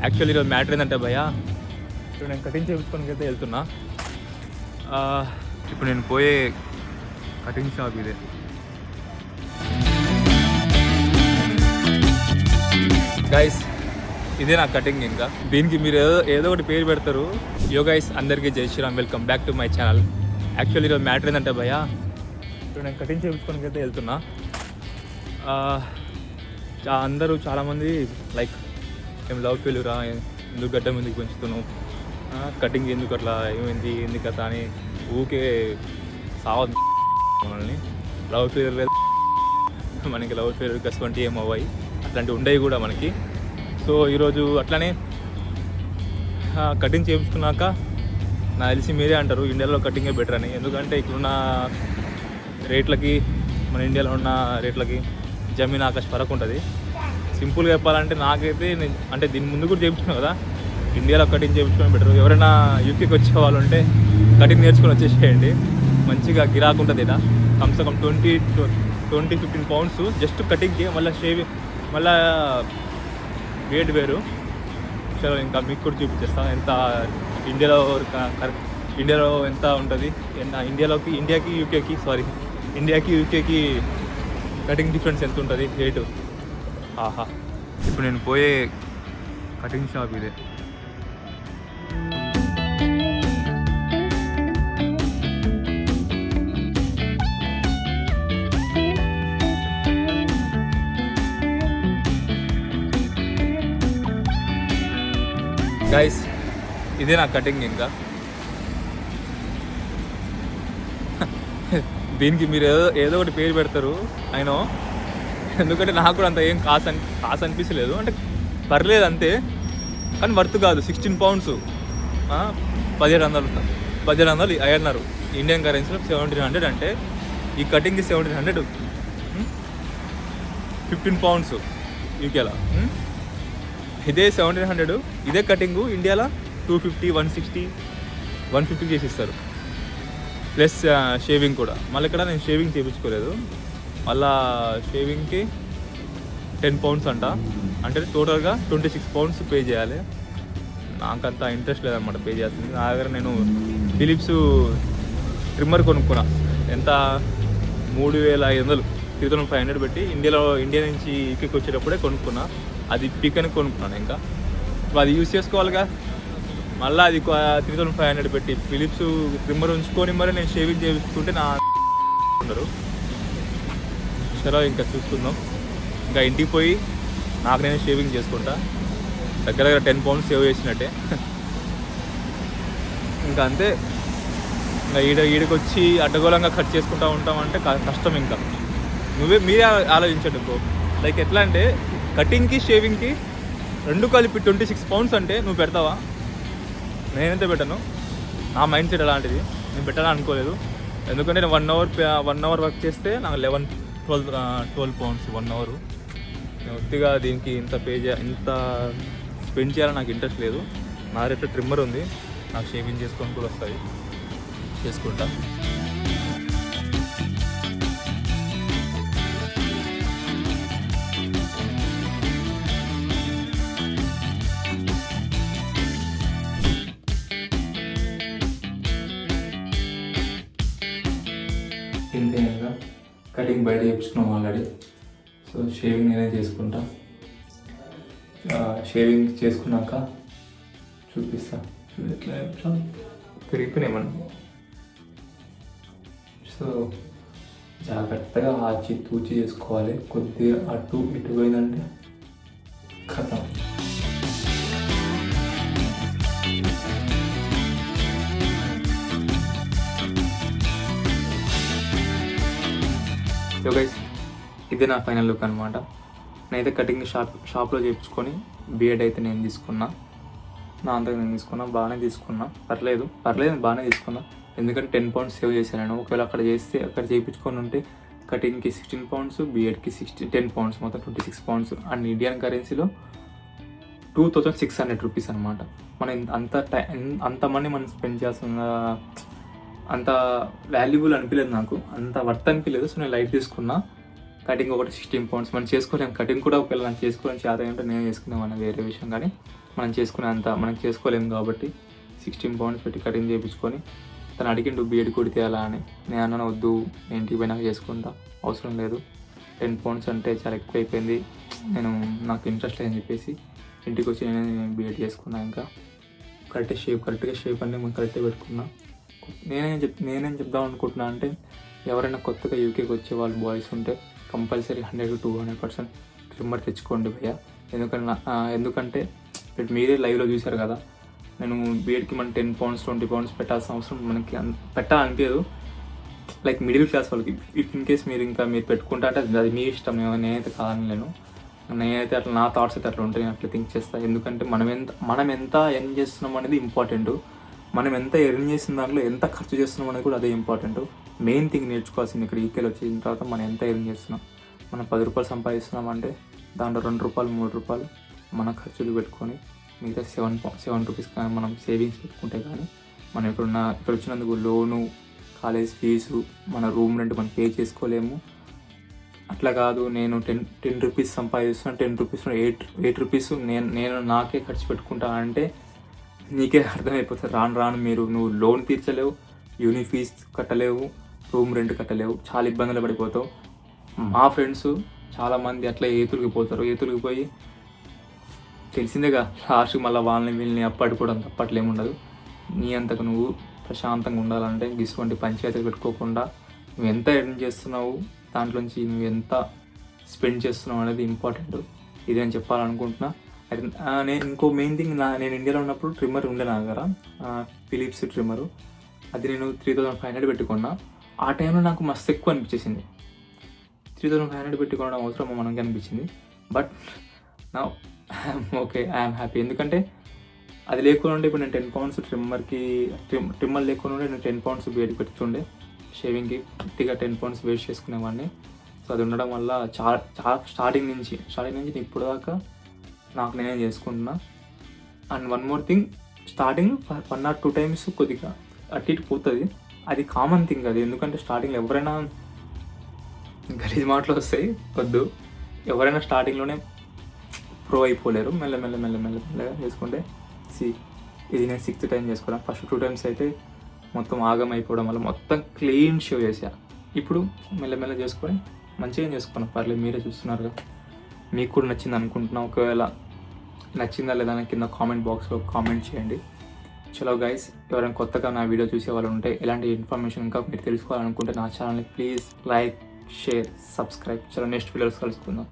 Actually ఈరోజు matter ఏంటంటే భయ్య, ఇప్పుడు నేను కటింగ్ చేయించుకోనికి అయితే వెళ్తున్నా. ఇప్పుడు నేను పోయే కటింగ్ షాప్ ఇదే. గైస్, ఇదే నా కటింగ్. ఇంకా దీనికి మీరు ఏదో ఒకటి పేరు పెడతారు. యో గైస్, అందరికీ జై Shriram, welcome back to my channel. Actually ఈరోజు మ్యాటర్ ఏంటంటే భయ్య, ఇప్పుడు నేను కటింగ్ చేయించుకోనికి అయితే వెళ్తున్నా. అందరూ చాలామంది లైక్ ఏం లవ్ ఫెయిల్యూరా, ఎందుకు గడ్డం ఎందుకు పెంచుతున్నావు, కటింగ్ ఎందుకు అట్లా, ఏమైంది ఎందుకు కథ అని ఊకే సావద్దు మనల్ని. లవ్ ఫెయిల్యూర్ లేదు మనకి, లవ్ ఫెయిల్యూర్ అటువంటి ఏం అవ్వాయి, అట్లాంటివి ఉండేవి కూడా మనకి. సో ఈరోజు అట్లానే కటింగ్ చేయించుకున్నాక నాకు తెలిసి మీరే అంటారు ఇండియాలో కటింగే బెటర్ అని. ఎందుకంటే ఇక్కడున్న రేట్లకి మన ఇండియాలో ఉన్న రేట్లకి జమీన్ ఆకాశ్ ఫరక్ ఉంటుంది. సింపుల్గా చెప్పాలంటే నాకైతే అంటే దీని ముందు కూడా చేయించుకున్నాను కదా, ఇండియాలో కటింగ్ చేయించుకోవడం బెటర్. ఎవరైనా యూకేకి వచ్చే వాళ్ళు ఉంటే కటింగ్ నేర్చుకొని వచ్చేసేయండి, మంచిగా గిరాకు ఉంటుంది. ఇలా కమ్సే కమ్ 20-15 పౌండ్స్ జస్ట్ కటింగ్కి. మళ్ళీ షేవింగ్, మళ్ళీ రేట్ వేరు. సరే ఇంకా మీకు కూడా చూపించేస్తాను ఎంత ఇండియాలో ఎంత ఉంటుంది, ఇండియాకి యూకేకి కటింగ్ డిఫరెన్స్ ఎంత ఉంటుంది రేటు. ఆహా, ఇప్పుడు నేను పోయే కటింగ్ షాప్ ఇదే. గైస్, ఇదే నా కటింగ్. ఇంకా దీనికి మీరు ఏదో ఒకటి పేరు పెడతారు అయినో, ఎందుకంటే నాకు కూడా అంత ఏం కాసు అనిపించలేదు. అంటే పర్లేదు అంతే, కానీ వర్త్ కాదు. 16 పౌండ్స్ 1700 అన్నారు ఇండియన్ కరెన్సీలో. 1700 అంటే ఈ కటింగ్కి 1700, 15 పౌండ్స్ యూకేలో. ఇదే 1700, ఇదే కటింగు ఇండియాలో 250, 160, 150 చేసిస్తారు. ప్లస్ షేవింగ్ కూడా. మళ్ళీ ఇక్కడ నేను షేవింగ్ చేయించుకోలేదు, మళ్ళా షేవింగ్కి 10 పౌండ్స్ అంట. అంటే టోటల్గా 26 పౌండ్స్ పే చేయాలి. నాకంత ఇంట్రెస్ట్ లేదన్నమాట పే చేయాల్సింది. నా దగ్గర నేను ఫిలిప్స్ ట్రిమ్మర్ కొనుక్కున్నా. ఎంత 3500, 3500 పెట్టి ఇండియా నుంచి ఇక్కడికి వచ్చేటప్పుడే కొనుక్కున్నా. అది పీకని కొనుక్కున్నాను. ఇంకా అది యూజ్ చేసుకోవాలిగా, మళ్ళీ అది 3500 పెట్టి ఫిలిప్స్ ట్రిమ్మర్ ఉంచుకొని మరి నేను షేవింగ్ చేయించుకుంటే నా ఉండరు. సరే ఇంకా చూసుకుందాం. ఇంకా ఇంటికి పోయి నాకు నేను షేవింగ్ చేసుకుంటా. దగ్గర 10 పౌండ్స్ సేవ్ చేసినట్టే. ఇంకా అంతే. ఇంకా ఈడికి వచ్చి అడ్డగోళంగా కట్ చేసుకుంటూ ఉంటామంటే కష్టం. ఇంకా మీరే ఆలోచించండి బ్రో. లైక్ ఎట్లా అంటే కటింగ్కి షేవింగ్కి రెండు కలిపి 26 పౌండ్స్ అంటే నువ్వు పెడతావా? నేనైతే పెట్టను. నా మైండ్ సెట్ అలాంటిది, నేను పెట్టాలని అనుకోలేదు. ఎందుకంటే నేను 1 అవర్ వర్క్ చేస్తే నాకు 12 పౌండ్స్ 1 అవర్. నేను ఒత్తిగా దీనికి ఇంత స్పెండ్ చేయాలని నాకు ఇంట్రెస్ట్ లేదు. నా దగ్గర ట్రిమ్మర్ ఉంది, నాకు షేవింగ్ చేసుకొని కూడా వస్తుంది, చేసుకుంటా. ఇంతేగా కటింగ్ బయట చేయించుకున్నాం ఆల్రెడీ. సో షేవింగ్ నేనే చేసుకుంటా. షేవింగ్ చేసుకున్నాక చూపిస్తా. ఎట్లా పెరిగిపోయినామన్నా. సో జాగ్రత్తగా ఆచి తూచి చేసుకోవాలి. కొద్దిగా అటు ఇటు పోయిందంటే ఖతం. సో గైస్, ఇదే నా ఫైనల్ లుక్ అనమాట. నేనైతే కటింగ్ షాప్లో చేయించుకొని బిఎడ్ అయితే నేను తీసుకున్నా. నా అంతగా నేను తీసుకున్నా, బాగానే తీసుకున్నా. పర్లేదు బాగానే తీసుకున్నా. ఎందుకంటే 10 పౌండ్స్ సేవ్ చేశాను నేను. ఒకవేళ అక్కడ చేయించుకొని ఉంటే కటింగ్కి 16 పౌండ్స్, బిఎడ్కి 10 పౌండ్స్, మొత్తం 26 పౌండ్స్. అండ్ ఇండియన్ కరెన్సీలో 2600 రూపీస్ అనమాట. మనం అంత మనీ మనం స్పెండ్ చేస్తున్న అంత వాల్యుబుల్ అనిపించలేదు నాకు, అంత వర్త్ అనిపించలేదు. సో నేను లైట్ తీసుకున్నా. కటింగ్ ఒకటి 16 పౌండ్స్ మనం చేసుకోలేము. కటింగ్ కూడా ఒకవేళ నాకు చేసుకోవడం చేత అంటే నేను చేసుకున్నామన్న వేరే విషయం. కానీ మనం చేసుకోలేము కాబట్టి 16 pounds పెట్టి కటింగ్ చేయించుకొని తను అడిగిండు బీఎడ్ కూడా తీయాలా అని. నేను అన్నాను వద్దు, నేను ఇంటికి పోయినాక చేసుకుంటా, అవసరం లేదు, 10 pounds అంటే చాలా ఎక్కువ అయిపోయింది, నాకు ఇంట్రెస్ట్ లేదని చెప్పేసి ఇంటికి వచ్చి నేనే బీఎడ్ చేసుకున్నా. ఇంకా కరెక్ట్గా షేప్ అన్నీ కరెక్ట్గా పెట్టుకున్నా. నేనేం చెప్దాం అనుకుంటున్నా అంటే, ఎవరైనా కొత్తగా యూకేకి వచ్చే వాళ్ళు బాయ్స్ ఉంటే కంపల్సరీ 100 to 200% ట్రిమ్మర్ తెచ్చుకోండి భయ్యా. ఎందుకంటే ఇప్పుడు మీరే లైవ్లో చూశారు కదా, నేను బీఎడ్కి మనం 10 pounds 20 pounds పెట్టాల్సిన అవసరం మనకి పెట్టాలనిపించదు. లైక్ మిడిల్ క్లాస్ వాళ్ళకి. ఇన్ కేస్ మీరు పెట్టుకుంటా అంటే అది మీ ఇష్టం, నేనైతే కాదనలేను. నేనైతే అట్లా, నా థాట్స్ అయితే అట్లా ఉంటాయి, నేను అట్లా థింక్ చేస్తాను. ఎందుకంటే మనం ఎంత ఎర్న్ చేస్తున్నాం అనేది ఇంపార్టెంట్. మనం ఎంత ఎర్న్ చేసిన దాంట్లో ఎంత ఖర్చు చేస్తున్నాం అనేది కూడా అదే ఇంపార్టెంట్. మెయిన్ థింగ్ నేర్చుకోవాల్సింది ఇక్కడ ఈకేలో వచ్చిన తర్వాత, మనం ఎంత ఎర్న్ చేస్తున్నాం. మనం 10 రూపాయలు సంపాదిస్తున్నాం అంటే దాంట్లో 2 రూపాయలు 3 రూపాయలు మన ఖర్చులు పెట్టుకొని మిగతా 7 రూపీస్ కానీ మనం సేవింగ్స్ పెట్టుకుంటే కానీ మనం ఇక్కడ వచ్చినందుకు లోను, కాలేజ్ ఫీజు, మన రూమ్ రెంట్ మనం పే చేసుకోలేము. అట్లా కాదు, నేను 10 రూపీస్ సంపాదిస్తున్నాను, 10 రూపీస్ 8 రూపీస్ నేను నాకే ఖర్చు పెట్టుకుంటాను అంటే నీకే అర్థమైపోతుంది. రాను నువ్వు లోన్ తీర్చలేవు, యూని ఫీజ్ కట్టలేవు, రూమ్ రెంట్ కట్టలేవు, చాలా ఇబ్బందులు పడిపోతావు. మా ఫ్రెండ్స్ చాలామంది అట్లా ఏతులకి పోయి తెలిసిందేగా, లాస్ట్కి మళ్ళీ వీళ్ళని అప్పటికోవడం తప్పట్లేముండదు. నీ అంతకు నువ్వు ప్రశాంతంగా ఉండాలంటే ఇటువంటి పంచాయతీలు పెట్టుకోకుండా నువ్వు ఎంత ఎర్న్ చేస్తున్నావు, దాంట్లోంచి నువ్వు ఎంత స్పెండ్ చేస్తున్నావు అనేది ఇంపార్టెంట్. ఇది నేను చెప్పాలనుకుంటున్నా. ఇంకో మెయిన్ థింగ్, నేను ఇండియాలో ఉన్నప్పుడు ట్రిమ్మర్ ఉండే నా దగ్గర, ఫిలిప్స్ ట్రిమ్మరు. అది నేను 3500 పెట్టుకున్నా. ఆ టైంలో నాకు మస్తు ఎక్కువ అనిపించేసింది. 3500 పెట్టుకోవడం అవసరం మనకి అనిపించింది. బట్ నా ఓకే, ఐఎమ్ హ్యాపీ. ఎందుకంటే అది లేకుండా ఉంటే ఇప్పుడు నేను 10 pounds ట్రిమ్మర్ లేకుండా ఉంటే నేను 10 pounds బీఎడ్కి పెట్టుతుండే, షేవింగ్కి గట్టిగా 10 pounds వేస్ట్ చేసుకునేవాడిని. సో అది ఉండడం వల్ల స్టార్టింగ్ నుంచి ఇప్పుడు దాకా నాకు నేనే చేసుకుంటున్నా. And one more thing, starting 1 or 2 times కొద్దిగా అటు ఇటు పోతుంది, అది కామన్ థింగ్ అది. ఎందుకంటే స్టార్టింగ్లో ఎవరైనా గలీజ్ మాటలు వస్తాయి, వద్దు. ఎవరైనా స్టార్టింగ్లోనే ప్రో అయిపోలేరు. మెల్లగా చేసుకుంటే ఇది నేను 6th time చేసుకోవడం. ఫస్ట్ 2 times అయితే మొత్తం ఆగం అయిపోవడం వల్ల మొత్తం క్లీన్ షేవ్ చేసా. ఇప్పుడు మెల్లగా చేసుకొని మంచిగా చేసుకున్నాను, పర్లేదు. మీరే చూస్తున్నారుగా, మీకు కూడా నచ్చింది అనుకుంటున్నా. ఒకవేళ నచ్చిందా లేదా కింద కామెంట్ బాక్స్లో కామెంట్ చేయండి. చలో గైస్, ఎవరైనా కొత్తగా నా వీడియో చూసే వాళ్ళు ఉంటే, ఎలాంటి ఇన్ఫర్మేషన్ ఇంకా మీరు తెలుసుకోవాలనుకుంటే నా ఛానల్ని ప్లీజ్ లైక్, షేర్, సబ్స్క్రైబ్. చలో నెక్స్ట్ వీడియోస్ కలుసుకుందాం.